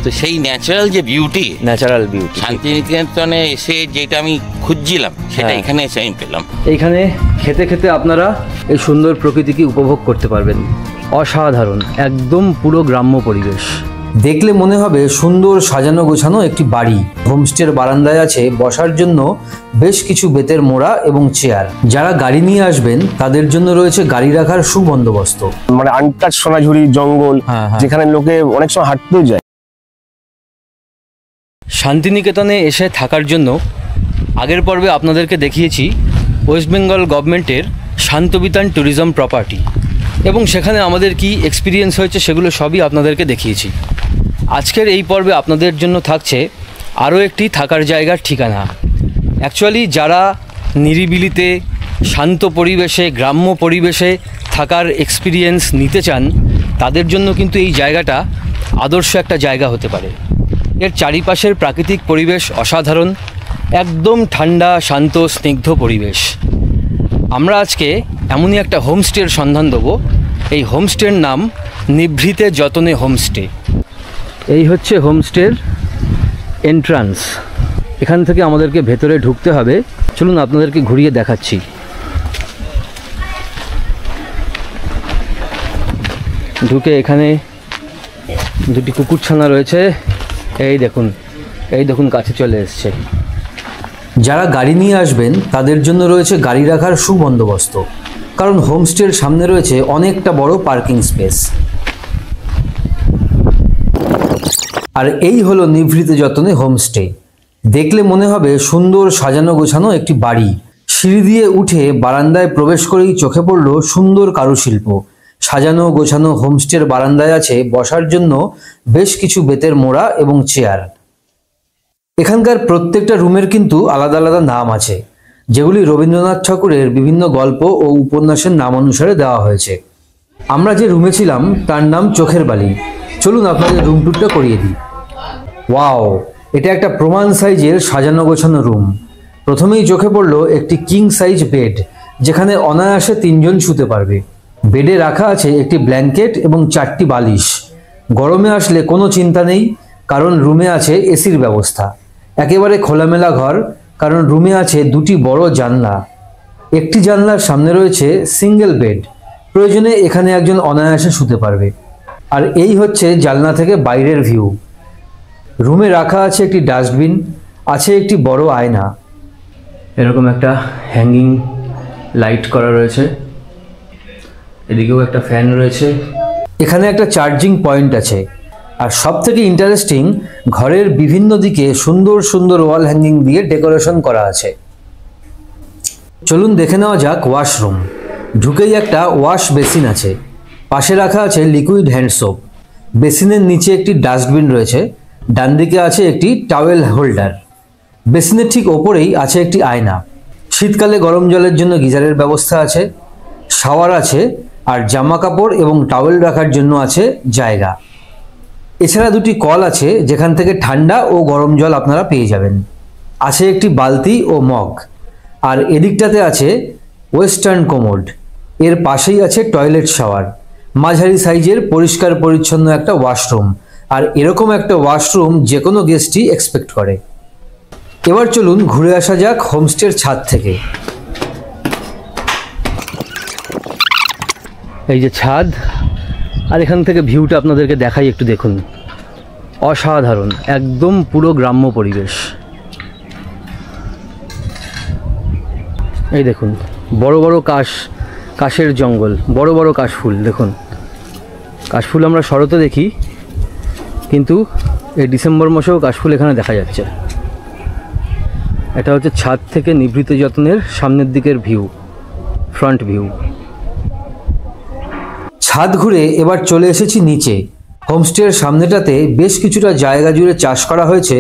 তো সেই ন্যাচারাল যে বিউটি, শান্তিনিকেতনে এসে যেটা আমি খুঁজছিলাম সেটা এখানে এসে আমি পেলাম। এইখানে খেতে খেতে আপনারা এই সুন্দর প্রকৃতিকে উপভোগ করতে পারবেন। অসাধারণ, একদম পুরো গ্রাম্য পরিবেশ। দেখলে মনে হবে সুন্দর সাজানো গোছানো একটি বাড়ি। হোমস্টের বারান্দায় আছে বসার জন্য বেশ কিছু বেতের মোড়া এবং চেয়ার। যারা গাড়ি নিয়ে আসবেন তাদের জন্য রয়েছে গাড়ি রাখার সুবন্দোবস্ত। মানে আনটাচ সোনাঝুরি জঙ্গল, যেখানে লোকে অনেক সময় হাঁটতেও যায়। শান্তিনিকেতনে এসে থাকার জন্য আগের পর্বে আপনাদেরকে দেখিয়েছি ওয়েস্ট বেঙ্গল গভর্নমেন্টের শান্তবিতান ট্যুরিজম প্রপার্টি, এবং সেখানে আমাদের কি এক্সপিরিয়েন্স হয়েছে সেগুলো সবই আপনাদেরকে দেখিয়েছি। আজকের এই পর্বে আপনাদের জন্য থাকছে আরও একটি থাকার জায়গার ঠিকানা। অ্যাকচুয়ালি যারা নিরিবিলিতে শান্ত পরিবেশে, গ্রাম্য পরিবেশে থাকার এক্সপিরিয়েন্স নিতে চান তাদের জন্য কিন্তু এই জায়গাটা আদর্শ একটা জায়গা হতে পারে। এর চারিপাশের প্রাকৃতিক পরিবেশ অসাধারণ, একদম ঠান্ডা শান্ত স্নিগ্ধ পরিবেশ। আমরা আজকে এমনই একটা হোমস্টের সন্ধান দেবো। এই হোমস্টের নাম নিভৃতে যতনে হোমস্টে। এই হচ্ছে হোমস্টের এন্ট্রান্স। এখান থেকে আমাদেরকে ভেতরে ঢুকতে হবে। চলুন আপনাদেরকে ঘুরিয়ে দেখাচ্ছি। ঢুকে এখানে দুটি কুকুরছানা রয়েছে। এই দেখুন কাছে চলে এসছে। যারা গাড়ি নিয়ে আসবেন তাদের জন্য রয়েছে গাড়ি রাখার সুবন্দোবস্ত, কারণ হোমস্টের সামনে রয়েছে অনেকটা বড় পার্কিং স্পেস। আর এই হলো নিভৃতে যতনে হোমস্টে। দেখলে মনে হবে সুন্দর সাজানো গোছানো একটি বাড়ি। সিঁড়ি দিয়ে উঠে বারান্দায় প্রবেশ করেই চোখে পড়ল সুন্দর কারুশিল্প। সাজানো গোছানো হোমস্টের বারান্দায় আছে বসার জন্য বেশ কিছু বেতের মোড়া এবং চেয়ার। এখানকার প্রত্যেকটা রুমের কিন্তু আলাদা আলাদা নাম আছে, যেগুলি রবীন্দ্রনাথ ঠাকুরের বিভিন্ন গল্প ও উপন্যাসের নাম অনুসারে দেওয়া হয়েছে। আমরা যে রুমে ছিলাম তার নাম চোখের বালি। চলুন আপনাদের রুম টুরটা করিয়ে দিই। ওয়াও, এটা একটা প্রমাণ সাইজের সাজানো গোছানো রুম। প্রথমেই চোখে পড়লো একটি কিং সাইজ বেড, যেখানে অনায়াসে 3 জন শুতে পারবে। বেডে রাখা আছে একটি ব্ল্যাঙ্কেট এবং 4টি বালিশ। গরমে আসলে কোনো চিন্তা নেই, কারণ রুমে আছে এসির ব্যবস্থা। একেবারে খোলামেলা ঘর, কারণ রুমে আছে 2টি বড় জানলা। একটি জানলার সামনে রয়েছে সিঙ্গেল বেড, প্রয়োজনে এখানে একজন অনায়াসে শুতে পারবে। আর এই হচ্ছে জানলা থেকে বাইরের ভিউ। রুমে রাখা আছে একটি ডাস্টবিন, আছে একটি বড় আয়না, এরকম একটা হ্যাঙ্গিং লাইট করা রয়েছে। এদিকেও একটা ফ্যান রয়েছে। এখানে একটা চার্জিং পয়েন্ট আছে। আর সব থেকে ইন্টারেস্টিং, ঘরের বিভিন্ন দিকে সুন্দর সুন্দর ওয়াল হ্যাঙ্গিং দিয়ে ডেকোরেশন করা আছে। চলুন দেখে নেওয়া যাক ওয়াশরুম। ঢুকেই একটা ওয়াশ বেসিন আছে, পাশে রাখা আছে লিকুইড হ্যান্ড সোপ। বেসিনের নিচে একটি ডাস্টবিন রয়েছে, ডান দিকে আছে একটি টাওয়েল হোল্ডার। বেসিনের ঠিক ওপরেই আছে একটি আয়না। শীতকালে গরম জলের জন্য গিজারের ব্যবস্থা আছে, শাওয়ার আছে, আর জামা কাপড় এবং টাওয়েল রাখার জন্য আছে জায়গা। এছাড়া 2টি কল আছে, যেখান থেকে ঠান্ডা ও গরম জল আপনারা পেয়ে যাবেন। আছে একটি বালতি ও মগ। আর এদিকটাতে আছে ওয়েস্টার্ন কোমোড। এর পাশেই আছে টয়লেট শাওয়ার। মাঝারি সাইজের পরিষ্কার পরিচ্ছন্ন একটা ওয়াশরুম। আর এরকম একটা ওয়াশরুম যে কোনো গেস্টই এক্সপেক্ট করে। এবার চলুন ঘুরে আসা যাক হোমস্টের ছাদ থেকে। এই যে ছাদ, আর এখান থেকে ভিউটা আপনাদেরকে দেখাই, একটু দেখুন। অসাধারণ, একদম পুরো গ্রাম্য পরিবেশ। এই দেখুন বড় বড় কাশের জঙ্গল, বড় বড় কাশফুল। দেখুন, কাশফুল আমরা শরতে দেখি, কিন্তু এই ডিসেম্বর মাসেও কাশফুল এখানে দেখা যাচ্ছে। এটা হচ্ছে ছাদ থেকে নিভৃত যত্নের সামনের দিকের ভিউ, ফ্রন্ট ভিউ। ছাদ ঘুরে এবার চলে এসেছি নিচে। হোমস্টের সামনেটাতে বেশ কিছুটা জায়গা জুড়ে চাষ করা হয়েছে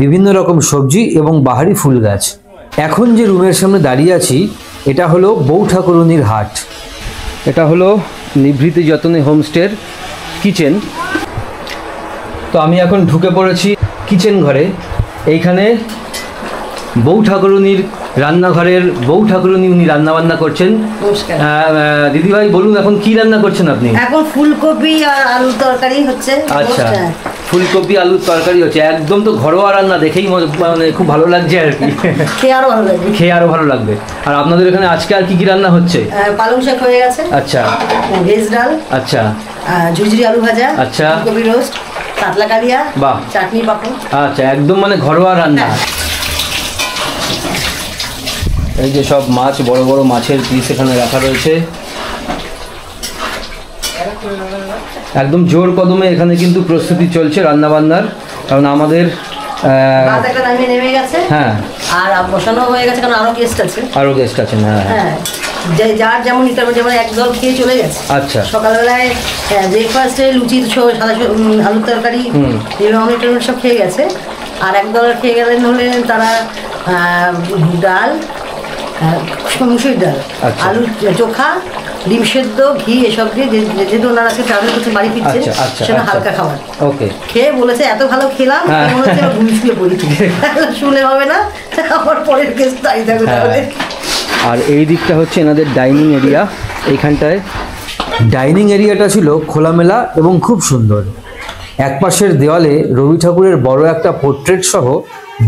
বিভিন্ন রকম সবজি এবং বাহারি ফুল গাছ। এখন যে রুমের সামনে দাঁড়িয়ে আছি এটা হলো বউ ঠাকুরুনির হাট। এটা হলো নিভৃতে যতনে হোমস্টের কিচেন। তো আমি এখন ঢুকে পড়েছি কিচেন ঘরে। এইখানে বউ ঠাকুরুনির রান্নাঘরের বউ ঠাকুরুনি উনি রান্না বান্না করছেন। দিদিভাই বলুন, এখন কি রান্না করছেন আপনি? এখন ফুলকপি আর আলু তরকারি হচ্ছে। আচ্ছা, ফুলকপি আলুর তরকারি হচ্ছে, একদম তো ঘরোয়া রান্না, দেখেই মানে খুব ভালো লাগছে আর কি। খেয়ে আরো ভালো লাগবে। খেয়ে আরো ভালো লাগবে। আর আপনাদের এখানে আজকে আর কি কি রান্না হচ্ছে? পালং শাক হয়ে গেছে, আচ্ছা, ভেজ ডাল, আচ্ছা, ঝুরঝুরি আলু ভাজা, আচ্ছা, ফুলকপি রোস্ট, কাতলা কালিয়া, বাহ, চাটনি পাপড়। আচ্ছা, একদম মানে ঘরোয়া রান্না। এই যে সব মাছ, বড় বড় মাছের পিস এখানে রাখা রয়েছে। একদম জোর কদমে এখানে কিন্তু প্রস্তুতি চলছে রান্না বান্নার, কারণ আমাদের ভাত একটা নামিয়ে নেমে গেছে, হ্যাঁ, আর বসানো হয়ে গেছে, কারণ আরো গেস্ট আছে। আরো গেস্ট আছেন, হ্যাঁ, হ্যাঁ, যার যেমন নিতে হবে, যেমন একদল খেয়ে চলে গেছে। আচ্ছা, সকালবেলায় ব্রেকফাস্টে লুচি, সাদা আলুর তরকারি, অমলেট সব খেয়ে গেছে। আর একদল খেয়ে গেলেন হলে তারা ডাল, মুসুর ডাল, আলু চোখা, ডিম সেদ্ধ, ঘি এসব দিয়ে, যেহেতু ওনারা আজকে ট্রাভেল করতে বাড়ি ফিরছে, সেটা হালকা খাবার ওকে খেয়ে বলেছে এত ভালো খেলাম, মনে হচ্ছে ঘুমিয়ে শুয়ে পড়ি, শুনে হবে না, আমার পরের কেস দাঁড়িয়ে থাকবে তাহলে। আর এই দিকটা হচ্ছে এনাদের ডাইনিং এরিয়া। এইখানটায় ডাইনিং এরিয়াটা ছিল খোলামেলা এবং খুব সুন্দর। একপাশের দেওয়ালে রবি ঠাকুরের বড় একটা পোর্ট্রেট সহ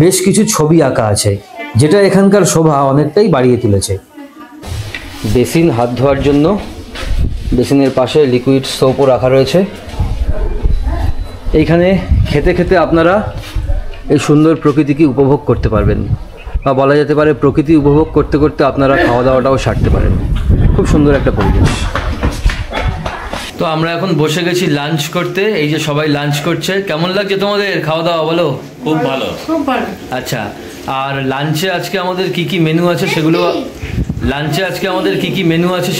বেশ কিছু ছবি আঁকা আছে, যেটা এখানকার শোভা অনেকটাই বাড়িয়ে তুলেছে। বেসিন হাত ধোয়ার জন্য, বেসিনের পাশে লিকুইড সোপও রাখা রয়েছে। এইখানে খেতে খেতে আপনারা এই সুন্দর প্রকৃতিকে উপভোগ করতে পারবেন, বা বলা যেতে পারে প্রকৃতি উপভোগ করতে করতে আপনারা খাওয়া দাওয়াটাও সারতে পারেন। খুব সুন্দর একটা পরিবেশ। তো আমরা এখন বসে গেছি লাঞ্চ করতে। এই যে সবাই লাঞ্চ করছে। কেমন লাগছে তোমাদের খাওয়া দাওয়া বলো? খুব ভালো, খুব ভালো। আচ্ছা, আর লাঞ্চে আজকে আমাদের কি কি মেনু আছে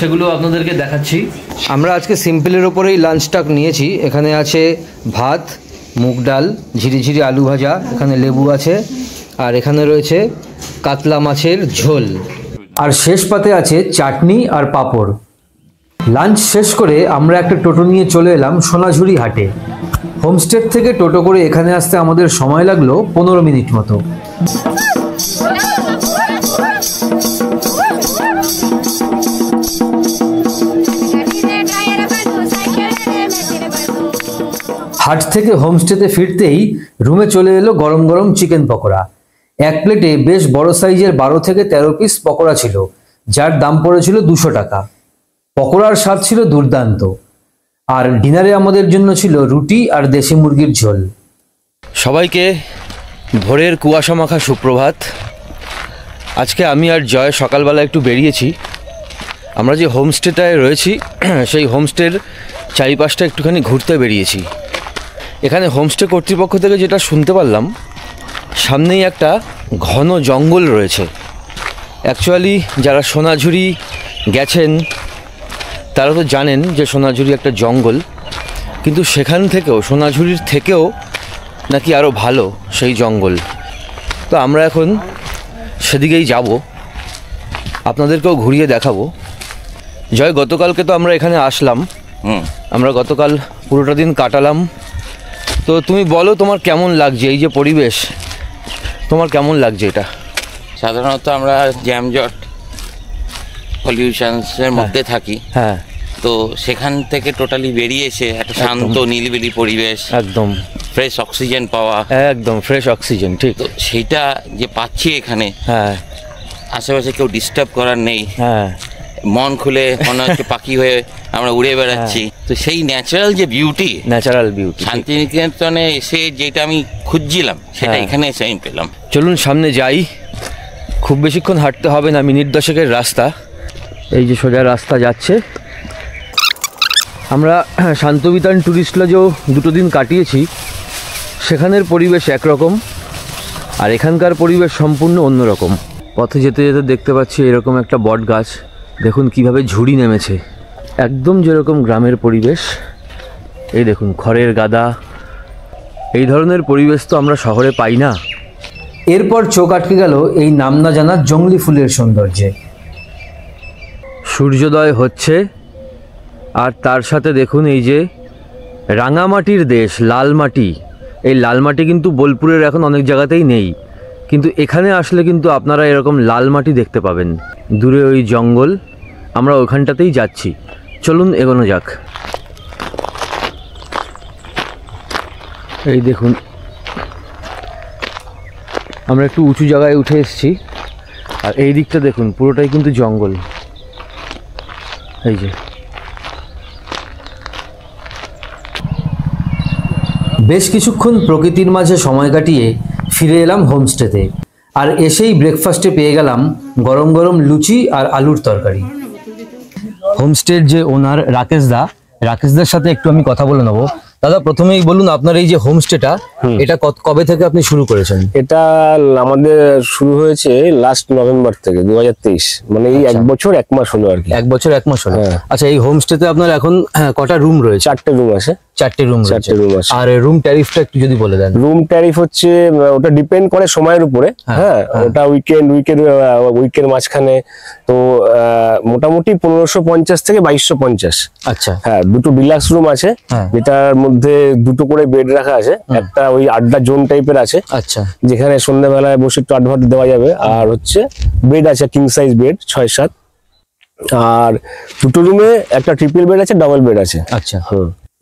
সেগুলো আপনাদেরকে দেখাচ্ছি। আমরা আজকে সিম্পলের ওপরেই লাঞ্চটা নিয়েছি। এখানে আছে ভাত, মুগ ডাল, ঝিরিঝিরি আলু ভাজা, এখানে লেবু আছে, আর এখানে রয়েছে কাতলা মাছের ঝোল, আর শেষ পাতে আছে চাটনি আর পাঁপড়। লাঞ্চ শেষ করে আমরা একটা টোটো নিয়ে চলে এলাম সোনাঝুরি হাটে। হোমস্টে থেকে টোটো করে এখানে আসতে আমাদের সময় লাগলো 15 মিনিট মতো। হাট থেকে হোমস্টেতে ফিরতেই রুমে চলে এলো গরম গরম চিকেন পকোড়া। এক প্লেটে বেশ বড় সাইজের 12 থেকে 13 পিস পকোড়া ছিল, যার দাম পড়েছিল 200 টাকা। পকোড়ার স্বাদ ছিল দুর্দান্ত। আর ডিনারে আমাদের জন্য ছিল রুটি আর দেশি মুরগির ঝোল। সবাইকে ভোরের কুয়াশা মাখা সুপ্রভাত। আজকে আমি আর জয় সকালবেলা একটু বেরিয়েছি। আমরা যে হোমস্টেটায় রয়েছি সেই হোমস্টের চারিপাশটা একটুখানি ঘুরতে বেরিয়েছি। এখানে হোমস্টে কর্তৃপক্ষ থেকে যেটা শুনতে পারলাম, সামনেই একটা ঘন জঙ্গল রয়েছে। অ্যাকচুয়ালি যারা সোনাঝুরি গেছেন তারা তো জানেন যে সোনাঝুরি একটা জঙ্গল, কিন্তু সেখান থেকেও, সোনাঝুরির থেকেও নাকি আরও ভালো সেই জঙ্গল। তো আমরা এখন সেদিকেই যাব, আপনাদেরকেও ঘুরিয়ে দেখাবো। জয়, গতকালকে তো আমরা এখানে আসলাম, আমরা গতকাল পুরোটা দিন কাটালাম। তো তুমি বলো তোমার কেমন লাগছে এই যে পরিবেশ, তোমার কেমন লাগছে এটা? সাধারণত আমরা জ্যামজট পলিউশনসের মধ্যে থাকি, হ্যাঁ, তো সেখান থেকে টোটালি বেরিয়ে এসে একটা শান্ত নিরিবিলি পরিবেশ, একদম ফ্রেশ অক্সিজেন পাওয়া, একদম ফ্রেশ অক্সিজেন, ঠিক। তো সেইটা যে পাচ্ছি এখানে, হ্যাঁ, আশেপাশে কেউ ডিস্টার্ব করার নেই, হ্যাঁ, মন খুলে মনে হচ্ছে পাখি হয়ে আমরা উড়ে বেড়াচ্ছি। তো সেই ন্যাচারাল যে বিউটি, শান্তিনিকেতনে এসে যেটা আমি খুঁজছিলাম সেটা এখানে এসে আমি পেলাম। চলুন সামনে যাই। খুব বেশিক্ষণ হাঁটতে হবে না, মিনিট 10-এর রাস্তা। এই যে সোজা রাস্তা যাচ্ছে। আমরা শান্তবিতান ট্যুরিস্ট লজেও 2 দিন কাটিয়েছি। সেখানের পরিবেশ একরকম, আর এখানকার পরিবেশ সম্পূর্ণ অন্যরকম। পথে যেতে যেতে দেখতে পাচ্ছি এরকম একটা বট গাছ, দেখুন কিভাবে ঝুড়ি নেমেছে, একদম যেরকম গ্রামের পরিবেশ। এই দেখুন খড়ের গাদা, এই ধরনের পরিবেশ তো আমরা শহরে পাই না। এরপর চোখ আটকে গেল এই নাম না জানা জংলি ফুলের সৌন্দর্যে। সূর্যোদয় হচ্ছে, আর তার সাথে দেখুন এই যে রাঙামাটির দেশ, লাল মাটি। এই লাল মাটি কিন্তু বোলপুরের এখন অনেক জায়গাতেই নেই, কিন্তু এখানে আসলে কিন্তু আপনারা এরকম লাল মাটি দেখতে পাবেন। দূরে ওই জঙ্গল, আমরা ওখানটাতেই যাচ্ছি। চলুন এগোনো যাক। এই দেখুন, আমরা একটু উঁচু জায়গায় উঠে এসেছি, আর এই দিকটা দেখুন পুরোটাই কিন্তু জঙ্গল। এই যে বেশ কিছুক্ষণ প্রকৃতির মাঝে সময় কাটিয়ে ফিরে এলাম হোমস্টেতে, আর এসেই ব্রেকফাস্টে পেয়ে গেলাম গরম গরম লুচি আর আলুর তরকারি। হোমস্টের যে ওনার রাকেশদার সাথে একটু আমি কথা বলে নেবো। দাদা, প্রথমেই বলুন আপনার এই যে হোমস্টেটা, এটা কবে থেকে আপনি শুরু করেছেন? এটা আমাদের শুরু হয়েছে লাস্ট নভেম্বর থেকে, 2023, মানে এই 1 বছর 1 মাস হলো আর কি। 1 বছর 1 মাস হলো। আচ্ছা, এই হোমস্টেতে আপনার এখন কটা রুম রয়েছে? 4টে রুম আছে। 4টে রুম আছে। আর রুম ট্যারিফটা একটু যদি বলে দেন। রুম ট্যারিফ হচ্ছে, ওটা ডিপেন্ড করে সময়ের উপরে। হ্যাঁ, ওটা উইকের মাঝখানে তো মোটামুটি 1550 থেকে 2250। আচ্ছা। হ্যাঁ, 2টো ডিলাক্স রুম আছে, যেটার মধ্যে 2টো করে বেড রাখা আছে। একটা ওই আড্ডা জোন টাইপের আছে, আচ্ছা, যেখানে সন্ধ্যাবেলায় বসে একটু আড্ডা দেওয়া যাবে। আর হচ্ছে বেড আছে, কিং সাইজ বেড 6-7। আর 2টো রুমে একটা ট্রিপল বেড আছে, ডাবল বেড আছে। আচ্ছা।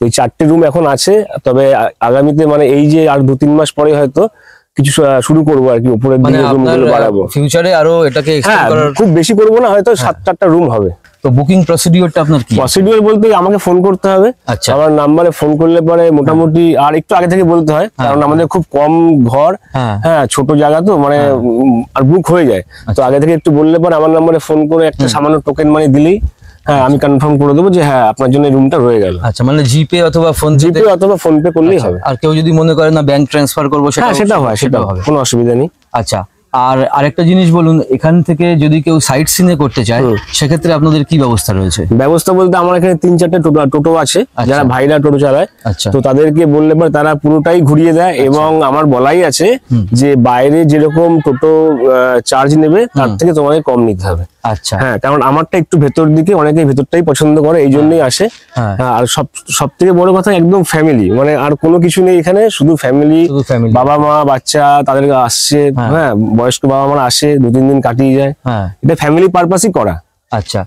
এই 4টে রুম এখন আছে। তবে আগামীতে মানে এই যে আর 2-3 মাস পরে হয়তো কিছু শুরু করবো আর কি, উপরের দিকে রুমগুলো বাড়াবো। ফিউচারে আরো এটাকে এক্সটেন্ড করার, খুব বেশি করবো না, হয়তো 7-8টা রুম হবে। তো বুকিং প্রসিডিওরটা আপনার কি? প্রসিডিওর বলতে আমাকে ফোন করতে হবে। আচ্ছা। আমার নাম্বারে ফোন করলে পরে মোটামুটি আর একটু আগে থেকে বলতে হয়, কারণ আমাদের খুব কম ঘর। হ্যাঁ, ছোট জায়গা তো, মানে আর বুক হয়ে যায়। তো আগে থেকে একটু বললে পরে আমার নাম্বারে ফোন করে একটা সামান্য টোকেন মানি দিলেই আমি কনফার্ম করে দেবো যে হ্যাঁ আপনার জন্য রুমটা রয়ে গেল। আচ্ছা, মানে জিপে অথবা ফোন পে করলেই হবে। আর কেউ যদি মনে করে না ব্যাংক ট্রান্সফার করবো, সেটা হবে, কোনো অসুবিধা নেই। আচ্ছা, আর আরেকটা জিনিস বলুন, এখান থেকে যদি কেউ সাইট সিনে করতে চায় সেক্ষেত্রে আপনাদের কি ব্যবস্থা রয়েছে? ব্যবস্থা বলতে আমার এখানে 3-4টে টোটো আছে, যারা ভাইরা টোটো চালায়। তো তাদেরকে বললে পরে তারা পুরোটাই ঘুরিয়ে দেয়। এবং আমার বলাই আছে যে বাইরে যেরকম টোটো চার্জ নেবে তার থেকে তোমাদের কম নিতে হবে। আচ্ছা। হ্যাঁ, কারণ আমারটা একটু ভেতর দিকে, অনেকেই ভেতরটাই পছন্দ করে, এই জন্যই আসে। আর সব থেকে বড় কথা একদম ফ্যামিলি, মানে আর কোনো কিছু নেই এখানে, শুধু ফ্যামিলি, বাবা মা বাচ্চা তাদের আসছে। হ্যাঁ, বয়স্ক বাবা মারা আসে, 2-3 দিন কাটিয়ে যায়। এটা ফ্যামিলি পারপাসই করা। আচ্ছা,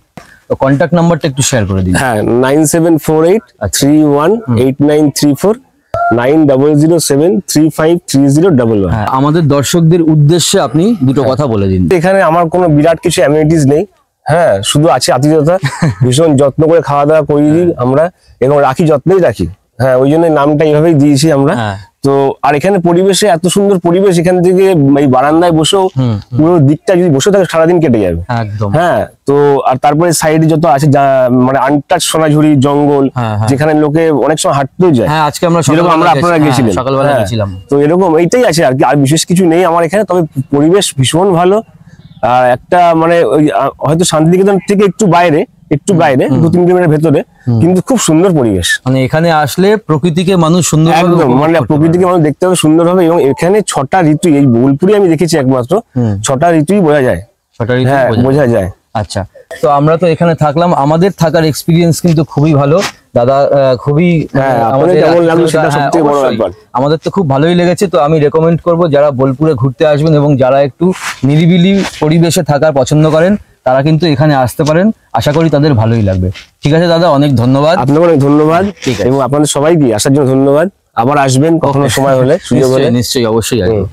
কন্ট্যাক্ট নাম্বারটা একটু শেয়ার করে দিন। হ্যাঁ, 9748318934, 9007353011। আমাদের দর্শকদের উদ্দেশ্যে আপনি দুটো কথা বলে দিন। এখানে আমার কোনো বিরাট কিছু অ্যামিনিটিস নেই। হ্যাঁ, শুধু আছে আতিথেয়তা। ভীষণ যত্ন করে খাওয়া দাওয়া করি আমরা, এবং যত্নেই রাখি। হ্যাঁ, ওই জন্য নামটা এইভাবেই দিয়েছি আমরা। তো আর এখানে পরিবেশে এত সুন্দর পরিবেশ, এখান থেকে এই বারান্দায় বসেও পুরো দিকটা যদি বসে থাকে সারাদিন কেটে যাবে একদম। হ্যাঁ, তো আর তারপরে সাইডে যত আছে মানে আনটাচ সোনাঝুরি জঙ্গল, যেখানে লোকে অনেক সময় হাঁটতেও যায়। হ্যাঁ, আজকে আমরা আপনারা গেছিলেন সকালবেলা গেছিলাম। তো এরকম এইটাই আছে আর কি, আর বিশেষ কিছু নেই আমার এখানে। তবে পরিবেশ ভীষণ ভালো। আর একটা মানে হয়তো শান্তিনিকেতন থেকে একটু বাইরে 2-3 কিলোমিটার ভেতরে, কিন্তু খুব সুন্দর পরিবেশ। মানে এখানে আসলে প্রকৃতিকে মানুষ সুন্দর, একদম মানে প্রকৃতিকে মানুষ দেখতে হবে সুন্দর হবে। এবং এখানে 6টা ঋতু, এই বোলপুরে আমি দেখেছি একমাত্র 6টা ঋতুই বোঝা যায়। বোঝা যায়। আচ্ছা, তো আমরা তো এখানে থাকলাম, আমাদের থাকার এক্সপিরিয়েন্স কিন্তু খুবই ভালো দাদা, খুবই আমাদের তো খুব ভালোই লেগেছে। তো আমি রেকমেন্ড করব যারা বোলপুরে ঘুরতে আসবেন এবং যারা একটু নিরিবিলি পরিবেশে থাকার পছন্দ করেন, তারা কিন্তু এখানে আসতে পারেন। আশা করি তাদের ভালোই লাগবে। ঠিক আছে দাদা, অনেক ধন্যবাদ। আপনাকে অনেক ধন্যবাদ। ঠিক আছে, এবং আপনাদের সবাইকে আসার জন্য ধন্যবাদ। আবার আসবেন কখনো সময় হলে, সুযোগ হলে। নিশ্চয়ই, অবশ্যই আসবো।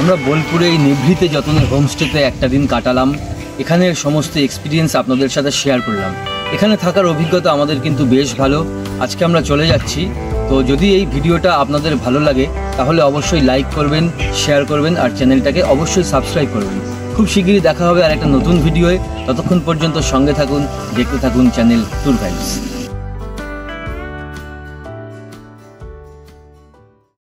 আমরা বোলপুরে এই নিভৃতে যত্নের হোমস্টেতে একটা দিন কাটালাম। এখানের সমস্ত এক্সপিরিয়েন্স আপনাদের সাথে শেয়ার করলাম। এখানে থাকার অভিজ্ঞতা আমাদের কিন্তু বেশ ভালো। আজকে আমরা চলে যাচ্ছি। তো যদি এই ভিডিওটা আপনাদের ভালো লাগে তাহলে অবশ্যই লাইক করবেন, শেয়ার করবেন, আর চ্যানেলটাকে অবশ্যই সাবস্ক্রাইব করবেন। খুব শিগগিরই দেখা হবে আর একটা নতুন ভিডিওয়ে। ততক্ষণ পর্যন্ত সঙ্গে থাকুন, দেখতে থাকুন চ্যানেল ট্যুর ভাইবস।